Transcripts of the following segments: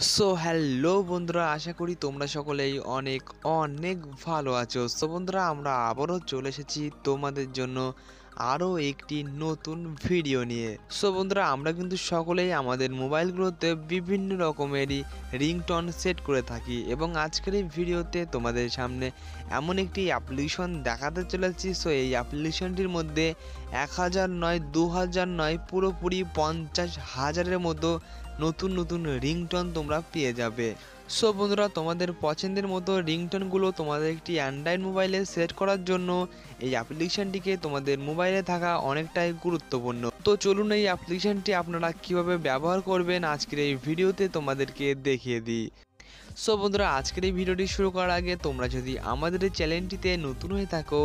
So hello বন্ধুরা, আশা করি তোমরা সকলেই অনেক অনেক ভালো আছো। সো বন্ধুরা, আমরা আবারও চলে এসেছি তোমাদের জন্য আরও একটি নতুন ভিডিও নিয়ে। সো বন্ধুরা, আমরা কিন্তু সকলেই আমাদের মোবাইলগুলোতে বিভিন্ন রকমেরই রিংটোন সেট করে থাকি, এবং আজকের এই ভিডিওতে তোমাদের সামনে এমন একটি অ্যাপ্লিকেশন দেখাতে চলেছি। সো এই অ্যাপ্লিকেশনটির মধ্যে 1000 নয়, 2000 নয়, পুরোপুরি 50,000-এর মতো নতুন নতুন রিংটোন তোমরা পেয়ে যাবে। সো বন্ধুরা, তোমাদের পছন্দের মতো রিংটোনগুলো তোমাদের একটি অ্যান্ড্রয়েড মোবাইলে সেট করার জন্য এই অ্যাপ্লিকেশনটিকে তোমাদের মোবাইলে থাকা অনেকটাই গুরুত্বপূর্ণ। তো চলুন এই অ্যাপ্লিকেশনটি আপনারা কিভাবে ব্যবহার করবেন আজকের এই ভিডিওতে তোমাদেরকে দেখিয়ে দিই। সো বন্ধুরা, আজকের এই ভিডিওটি শুরু করার আগে তোমরা যদি আমাদের এই চ্যানেলটিতে নতুন হয়ে থাকো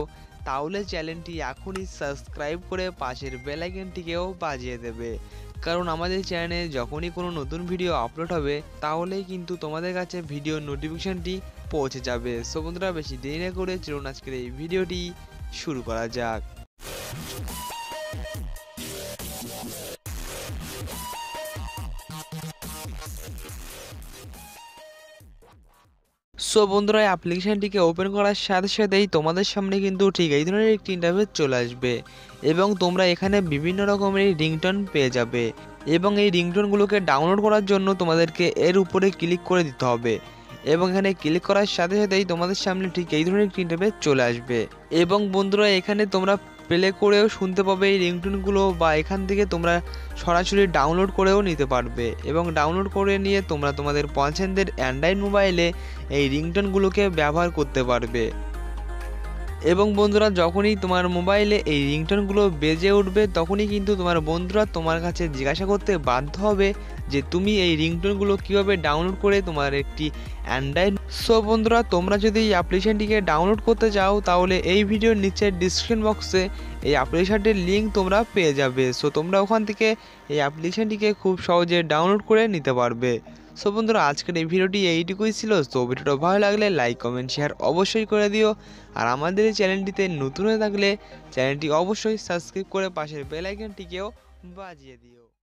তাহলে চ্যানেলটি এখনই সাবস্ক্রাইব করে পাশের বেল আইকনটিকেও বাজিয়ে দেবে, কারণ আমাদের চ্যানেলে যখনই কোনো নতুন ভিডিও আপলোড হবে তাহলেই কিন্তু তোমাদের কাছে ভিডিও নোটিফিকেশনটি পৌঁছে যাবে। সো বন্ধুরা, বেশি দেরি না করে চলুন আজকের এই ভিডিওটি শুরু করা যাক। সো বন্ধুরা, অ্যাপ্লিকেশনটিকে ওপেন করার সাথে সাথেই তোমাদের সামনে কিন্তু ঠিক এই ধরনের একটি ইন্টারফেস চলে আসবে, এবং তোমরা এখানে বিভিন্ন রকমের রিংটোন পেয়ে যাবে। এবং এই রিংটোনগুলোকে ডাউনলোড করার জন্য তোমাদেরকে এর উপরে ক্লিক করে দিতে হবে, এবং এখানে ক্লিক করার সাথে সাথেই তোমাদের সামনে ঠিক এই ধরনের একটি ইন্টারফেস চলে আসবে। এবং বন্ধুরা, এখানে তোমরা প্লে করেও শুনতে পাবে এই রিংটোনগুলো, বা এখান থেকে তোমরা সরাসরি ডাউনলোড করেও নিতে পারবে, এবং ডাউনলোড করে নিয়ে তোমরা তোমাদের পছন্দের অ্যান্ড্রয়েড মোবাইলে এই রিংটোনগুলোকে ব্যবহার করতে পারবে। এবং বন্ধুরা, যখনই তোমার মোবাইলে এই রিংটোনগুলো বেজে উঠবে তখনই কিন্তু তোমার বন্ধুরা তোমার কাছে জিজ্ঞাসা করতে বাধ্য হবে যে তুমি এই রিংটোনগুলো কীভাবে ডাউনলোড করে তোমার একটি অ্যান্ড্রয়েড। সো বন্ধুরা, তোমরা যদি এই অ্যাপ্লিকেশনটিকে ডাউনলোড করতে চাও তাহলে এই ভিডিওর নিচের ডিসক্রিপশন বক্সে এই অ্যাপ্লিকেশনটির লিঙ্ক তোমরা পেয়ে যাবে। সো তোমরা ওখান থেকে এই অ্যাপ্লিকেশনটিকে খুব সহজে ডাউনলোড করে নিতে পারবে। সো বন্ধুরা, আজকের এই ভিডিওটি এইটুকুই ছিল। সো ভিডিওটা ভালো লাগলে লাইক, কমেন্ট, শেয়ার অবশ্যই করে দিও। আর আমাদের এই চ্যানেলটিতে নতুন হয়ে থাকলে চ্যানেলটি অবশ্যই সাবস্ক্রাইব করে পাশের বেল আইকনটিকেও বাজিয়ে দিও।